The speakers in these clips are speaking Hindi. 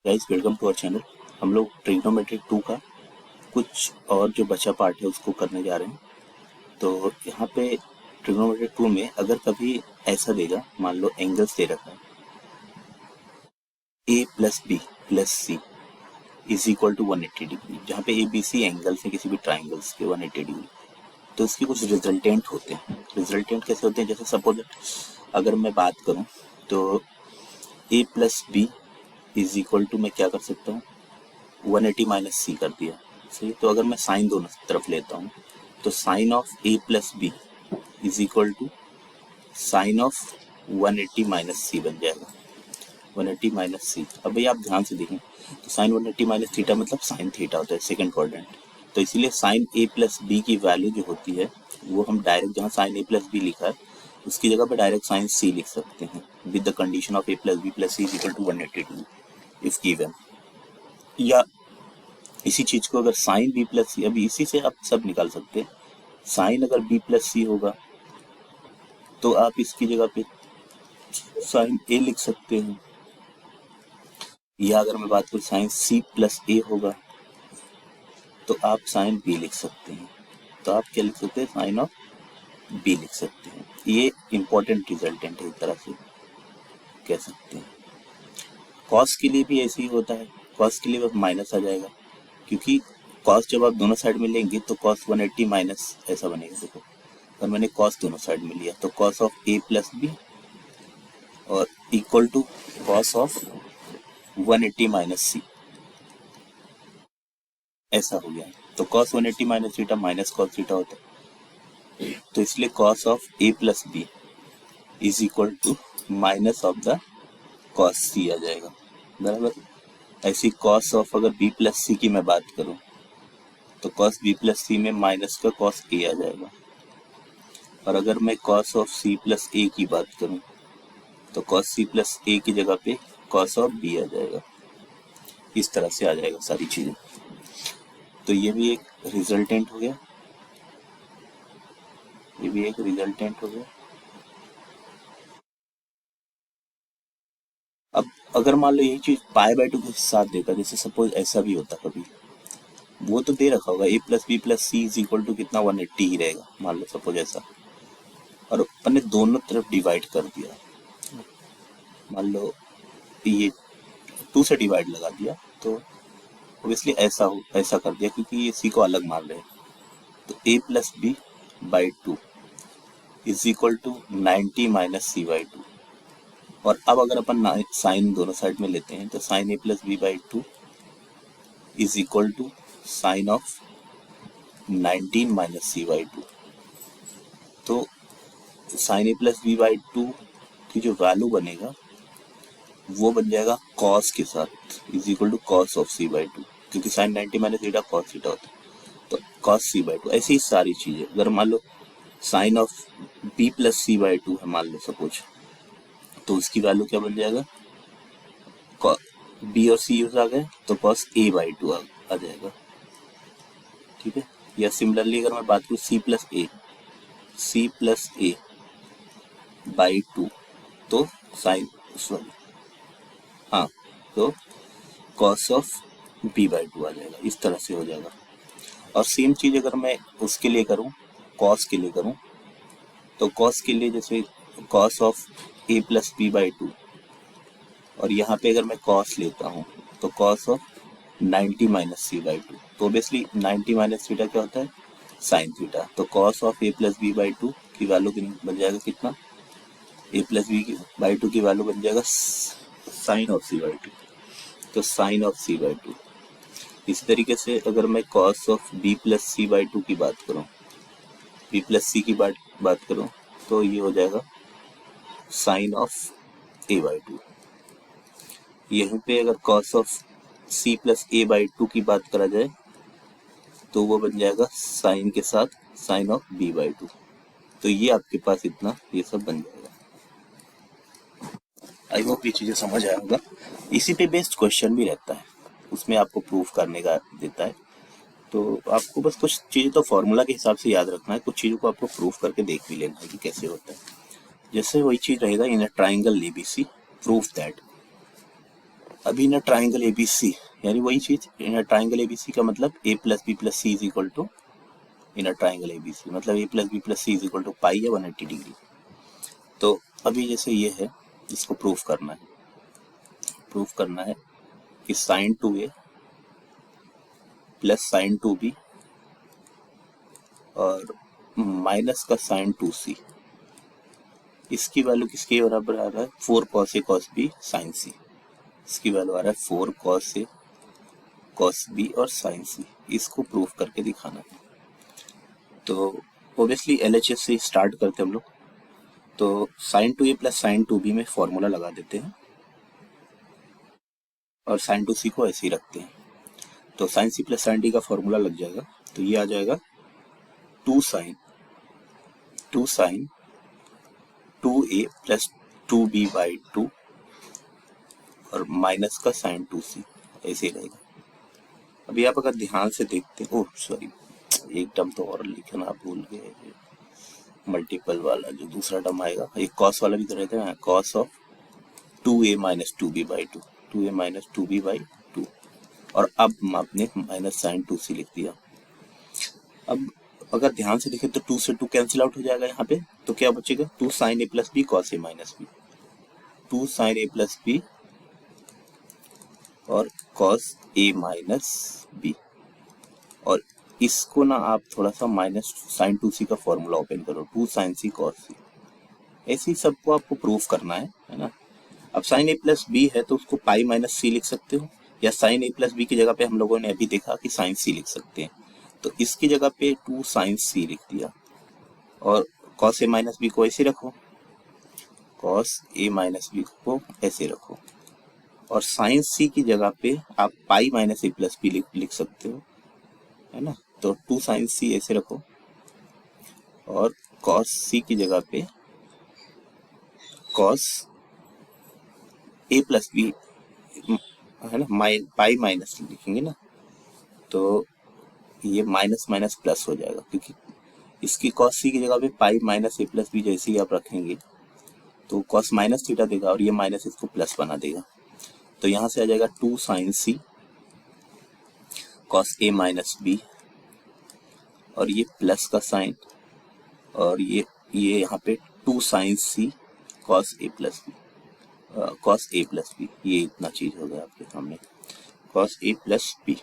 Guys welcome to our channel. हम लोग ट्रिग्नोमेट्री 2 का कुछ और जो बचा पार्ट है उसको करने जा रहे हैं। तो यहाँ पे ट्रिग्नोमेट्री 2 में अगर कभी ऐसा देगा, मान लो एंगल्स दे रखा है a plus b plus c is equal to 180 degree, जहाँ पे ए बी सी एंगल्स है किसी भी ट्राइंगल्स के 180 डिग्री। तो इसके कुछ रिजल्टेंट होते हैं। रिजल्टेंट कैसे होते हैं? जैसे सपोज अगर मैं बात करूँ तो a plus b is equal to मैं क्या कर सकता हूँ, 180 माइनस सी कर दिया। सही। तो अगर मैं साइन दोनों तरफ लेता हूँ तो sine of a plus b is equal to sine of 180 minus c बन जाएगा। 180 माइनस सी। अब भैया आप ध्यान से देखें तो साइन 180 माइनस थीटा मतलब साइन थीटा होता है, सेकंड क्वाड्रेंट। तो इसीलिए साइन a प्लस बी की वैल्यू जो होती है वो हम डायरेक्ट जहाँ साइन a प्लस बी लिखा है उसकी जगह पे डायरेक्ट साइन c लिख सकते हैं with the condition of a plus b plus c is equal to 180 if given. या इसी चीज को अगर साइन बी प्लस सी, अभी इसी से आप सब निकाल सकते हैं। साइन अगर बी प्लस सी होगा तो आप इसकी जगह पे साइन ए लिख सकते हैं। या अगर मैं बात करूँ साइन सी प्लस ए होगा तो आप साइन बी लिख सकते हैं। तो आप क्या लिख सकते हैं? साइन ऑफ बी लिख सकते हैं। ये इंपॉर्टेंट रिजल्टेंट है, एक तरह से कह सकते हैं। कॉस के लिए भी ऐसे ही होता है। कॉस के लिए बस माइनस आ जाएगा, क्योंकि कॉस जब आप दोनों साइड में लेंगे तो कॉस 180 माइनस ऐसा बनेगा। देखो और मैंने कॉस दोनों साइड में लिया तो cos of a plus b और equal to cos of 180 minus c, ऐसा हो गया। तो cos 180 minus theta minus cos theta होता है, तो इसलिए cos of a plus b is equal to minus of the cos c आ जाएगा। बराबर। ऐसी कॉस ऑफ अगर बी प्लस सी की मैं बात करूं तो कॉस बी प्लस सी में माइनस का कॉस ए आ जाएगा। और अगर मैं कॉस ऑफ सी प्लस ए की बात करूं तो कॉस सी प्लस ए की जगह पे कॉस ऑफ बी आ जाएगा। इस तरह से आ जाएगा सारी चीजें। तो ये भी एक रिजल्टेंट हो गया, ये भी एक रिजल्टेंट हो गया। अब अगर मान लो यही चीज पाई बाय 2 के साथ देगा, जैसे सपोज ऐसा भी होता कभी, वो तो दे रखा होगा a plus b plus c is equal to कितना 180 ही रहेगा, मान लो सपोज ऐसा। और अपन ने दोनों तरफ डिवाइड कर दिया, मान लो ये 2 से डिवाइड लगा दिया तो ऑब्वियसली ऐसा कर दिया क्योंकि ये सी को अलग मान रहे हैं। तो a plus b by 2 is equal to 90 minus c by 2। और अब अगर अपन साइन दोनों साइड में लेते हैं तो sine a plus b by 2 is equal to sine of 19 minus c by 2। तो sine a plus b by 2 की जो वैल्यू बनेगा वो बन जाएगा कॉस के साथ is equal to cos of c by 2, क्योंकि sine 90 minus theta cos theta होता है। तो कॉस सी बाई 2। ऐसी ही सारी चीजें अगर मान लो sine of b plus c by 2 है मान लो सपोज, तो उसकी वैल्यू क्या बन जाएगा? बी और सी यूज आ गए तो कॉस ए बाई 2 आ जाएगा। ठीक है। या सिमिलरली अगर मैं बात करूँ सी प्लस ए बाई 2 तो साइन, सॉरी हाँ, तो कॉस ऑफ बी बाई 2 आ जाएगा। इस तरह से हो जाएगा। और सेम चीज अगर मैं उसके लिए करूं, कॉस के लिए करूं, तो कॉस के लिए जैसे cos of a plus b by 2, और यहाँ पे अगर मैं कॉस लेता हूँ तो cos of 90 minus c by 2, तो ऑब्वियसली 90 माइनस थीटा क्या होता है? Sine theta. तो cos of a plus b by 2 की वैल्यू बन जाएगा कितना? ए प्लस बी बाई 2 की वैल्यू बन जाएगा साइन ऑफ सी बाई 2। तो साइन ऑफ सी बाई 2। इसी तरीके से अगर मैं cos of b plus c by 2 की बात करूं, बी प्लस सी की बात करूं तो ये हो जाएगा साइन ऑफ ए बाई 2। यहीं पे अगर cos of c plus a by 2 की बात करा जाए तो वो बन जाएगा साइन के साथ साइन ऑफ बी बाई 2। तो ये आपके पास इतना ये सब बन जाएगा। आई होप ये चीजें समझ आया होगा। इसी पे बेस्ड क्वेश्चन भी रहता है, उसमें आपको प्रूफ करने का देता है। तो आपको बस कुछ चीजें तो फॉर्मूला के हिसाब से याद रखना है, कुछ चीजों को आपको प्रूफ करके देख भी लेना है कि कैसे होता है। जैसे वही चीज रहेगा in a triangle ABC proof that अभी इन ट्राइंगल एबीसी, यानी वही चीज, इन ट्राइंगल एबीसी का मतलब a plus b plus c is equal to, in triangle ABC मतलब a plus b plus c is equal to pi या 180 डिग्री। तो अभी जैसे ये है, इसको प्रूफ करना है, प्रूफ करना है कि sign 2a plus sign 2b और माइनस का साइन 2c, इसकी वैल्यू किसके बराबर आ रहा है, 4 cos a cos b sin c। इसकी वैल्यू आ रहा है 4 cos a cos b और sin c। इसको प्रूफ करके दिखाना है। तो ऑब्वियसली LHS से स्टार्ट करते हम लोग। तो sin 2a plus sin 2b में फॉर्मूला लगा देते हैं और sin 2c को ऐसे ही रखते हैं। तो sin c plus sin d का फॉर्मूला लग जाएगा। तो ये आ जाएगा 2 sin 2a plus 2b by 2 और माइनस का sin 2c, ऐसे ही रहेगा। अभी आप अगर ध्यान से देखते हैं, ओह सॉरी, एक टर्म तो और लिखना भूल गए, मल्टीपल वाला जो दूसरा टर्म आएगा, एक कॉस वाला भी तो रहता है, cos of 2a minus 2b by 2, 2a minus 2b by 2, और अब आपने माइनस साइन 2c लिख दिया। अब अगर ध्यान से देखें तो 2 से 2 कैंसिल आउट हो जाएगा यहाँ पे, तो क्या बचेगा, 2 sine a plus b cos a minus b, 2 sine a plus b और कॉस a माइनस बी। और इसको ना आप थोड़ा सा माइनस साइन 2c का फॉर्मूला ओपन करो, 2 साइन c कॉस c। ऐसे ही सबको आपको प्रूफ करना है ना। अब साइन a प्लस बी है तो उसको पाई माइनस सी लिख सकते हो, या साइन a प्लस बी की जगह पे हम लोगों ने अभी देखा कि साइन c लिख सकते हैं। तो इसकी जगह पे 2 साइन c लिख दिया, और कॉस a माइनस बी को ऐसे रखो, कॉस a माइनस बी को ऐसे रखो, और साइन c की जगह पे आप pi minus a plus b लिख सकते हो, है ना। तो 2 साइन c ऐसे रखो, और कॉस c की जगह पे कॉस a प्लस बी, है ना, पाई माइनस लिखेंगे ना, तो ये माइनस माइनस प्लस हो जाएगा, क्योंकि इसकी कॉस सी की जगह पे पाई माइनस ए प्लस बी जैसे ही आप रखेंगे तो कॉस माइनस थीटा देगा और ये माइनस इसको प्लस बना देगा। तो यहाँ से आ जाएगा 2 sign C cos A minus b, और ये प्लस का साइन, और ये यहाँ पे 2 sign C cos a plus b, cos a plus B, ये इतना चीज हो गया आपके सामने, कॉस ए प्लस बी।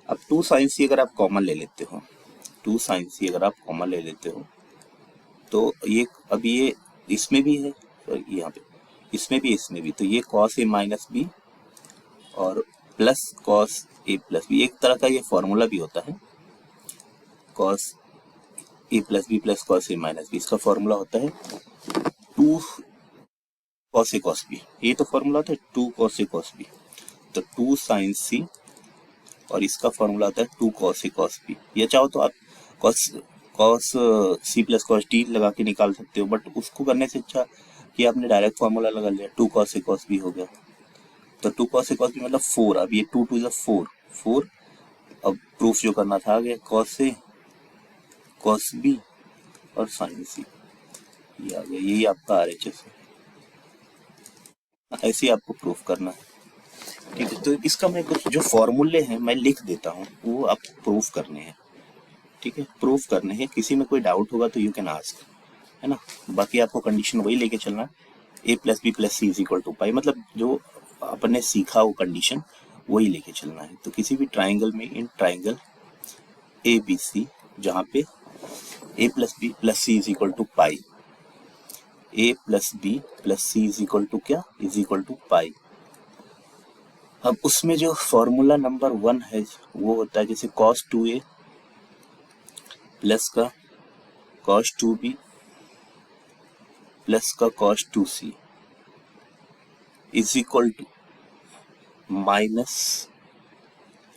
अब 2 साइन सी अगर आप कॉमन ले लेते हो, 2 साइन सी अगर आप कॉमन ले लेते हो तो ये अब ये इसमें भी है, यहाँ पे इसमें भी, तो ये कॉस ए माइनस बी और plus cos a plus B, एक तरह का ये फॉर्मूला भी होता है, cos a plus b plus cos A minus B, इसका फॉर्मूला होता है 2 कॉस ए कॉस बी, ये तो फॉर्मूला होता है 2 कॉस ए कॉस बी। तो 2 साइन सी और इसका फॉर्मूला आता है 2 कॉस ए कॉस बी, या चाहो तो आप cos c plus cos d लगा के निकाल सकते हो, बट उसको करने से अच्छा कि आपने डायरेक्ट फॉर्मूला लगा लिया, 2 कॉस ए कॉस बी हो गया। तो 2 cos a cos b मतलब 4, अब ये 2 2 इज 4। अब प्रूफ जो करना था आगे cos a cos b और sin c, ये आ गया, यही आपका RHS है। ऐसे ही आपको प्रूफ करना है, ठीक है। तो इसका मैं कुछ जो फॉर्मूले हैं मैं लिख देता हूँ, वो आपको प्रूफ करने हैं, ठीक है, प्रूफ करने हैं। किसी में कोई डाउट होगा तो यू कैन आस्क, है ना। बाकी आपको कंडीशन वही लेके चलना, a plus b plus c is equal to pi, मतलब जो अपन ने सीखा वो कंडीशन वही लेके चलना है। तो किसी भी ट्राइंगल में, in triangle A B C, जहाँ पे a plus b plus c is equal to pi, a plus b plus c is equal to क्या, इज इक्वल टू पाई। अब उसमें जो फॉर्मूला नंबर 1 है वो होता है जैसे cos 2a प्लस का cos 2b प्लस का cos 2c is equal to minus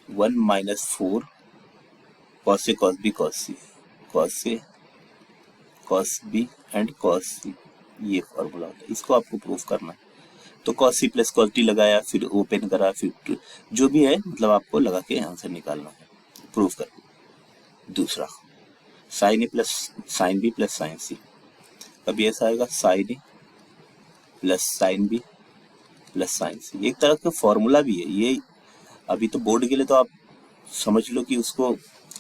1 minus 4 cos a cos b cos c, cos a cos b and cos c, ये फॉर्मूला होता है, इसको आपको प्रूफ करना है। तो cos c plus cos d लगाया, फिर ओपन करा, फिर जो भी है मतलब आपको लगा के आंसर निकालना है, प्रूफ कर। दूसरा sin a plus sin b plus sin c, अब ऐसा आएगा sin a plus sin b plus sine c, एक तरह का फॉर्मूला भी है ये। अभी तो बोर्ड के लिए तो आप समझ लो कि उसको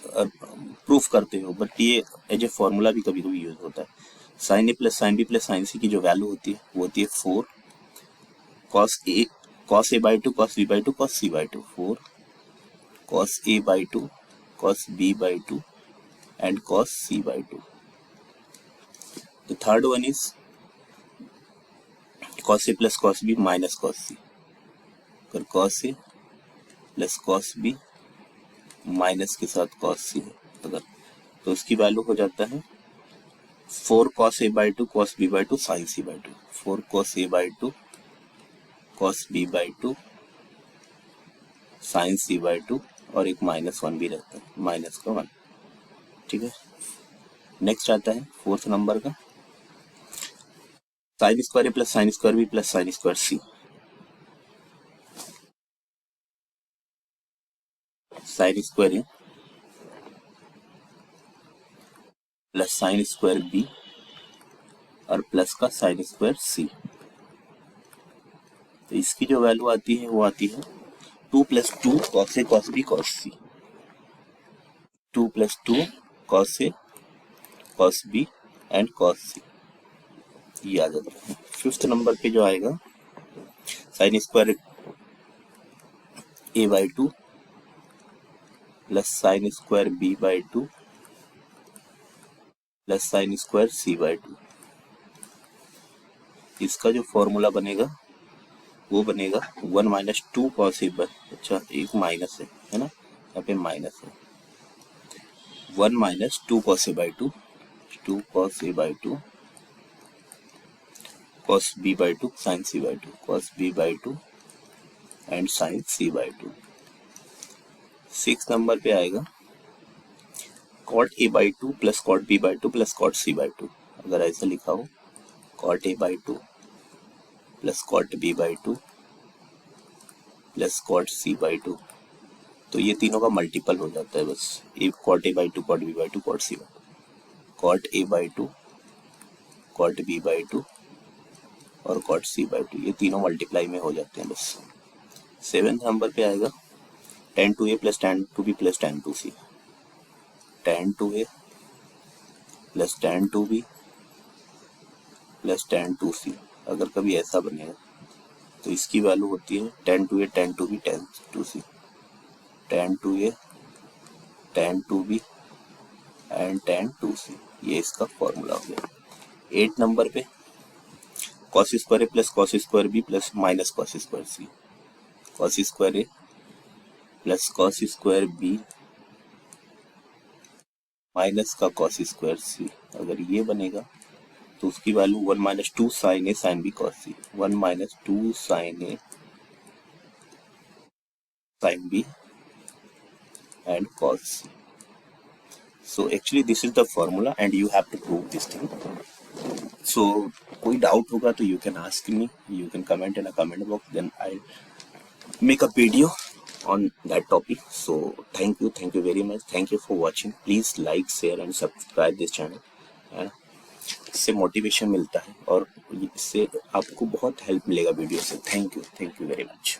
प्रूफ करते हो, बट ये एज ए फॉर्मूला भी कभी कभी यूज होता है। Sine a plus sine b plus sine c की जो वैल्यू होती है वो होती है 4 cos a by two cos b by two cos c by two, 4 cos a by two cos b by two and cos c by two. The third one is cos a plus cos b minus cos c. अगर cos a plus cos b minus के साथ कॉस सी है अगर, तो उसकी वैल्यू हो जाता है 4 cos a by two cos b by two sine c by two, 4 cos a by two cos b by two sine c by two, और एक -1 भी रहता है, माइनस का 1। ठीक है, नेक्स्ट आता है फोर्थ नंबर का sine square a plus sine square b plus sine square c. Sine square a plus sine square b और प्लस का साइन स्क्वायर सी। तो इसकी जो वैल्यू आती है वो आती है 2 + 2 cos a cos b cos c, 2 + 2 cos a cos b and cos c, ये आ जाता है। फिफ्थ नंबर पे जो आएगा sine square a by two plus sine square b by two plus sine square c by two. इसका जो फॉर्मूला बनेगा वो बनेगा 1 - 2 कॉस ए बाई, अच्छा एक माइनस है ना, यहाँ पे माइनस है, 1 - 2 cos a by two, 2 cos a by two cos b by two sine c by two, cos b by two and sine c by two. 6 number पे आएगा cot a by two plus cot b by two plus cot c by two. अगर ऐसा लिखा हो cot a by two plus cot b by two plus cot c by two, तो ये तीनों का मल्टीपल हो जाता है बस, a cot a by two cot b by two cot c by two, cot a by two cot b by two और कॉट सी बाई टू, ये तीनों मल्टीप्लाई में हो जाते हैं बस। 7th नंबर पे आएगा tan 2a plus tan 2b plus tan 2c, tan 2a plus tan 2b plus tan 2c। अगर कभी ऐसा बनेगा तो इसकी वैल्यू होती है tan 2a tan 2b tan 2c, tan 2a tan 2b and tan 2c, ये इसका फॉर्मूला हो गया। 8 नंबर पे cos square a plus cos square b plus minus cos square c, cos square a plus cos square b minus का कॉस स्क्वायर सी। अगर ये बनेगा तो उसकी value 1 - 2 sine a sine b cos c, 1 - 2 sine a sine b and cos c. So actually this is the formula and you have to prove this thing. So कोई डाउट होगा तो you can ask me, you can comment in a comment box, then I'll make a video on that topic. So thank you very much, thank you for watching. Please like, share and subscribe this channel. इससे मोटिवेशन मिलता है और इससे आपको बहुत हेल्प मिलेगा वीडियो से। Thank you very much.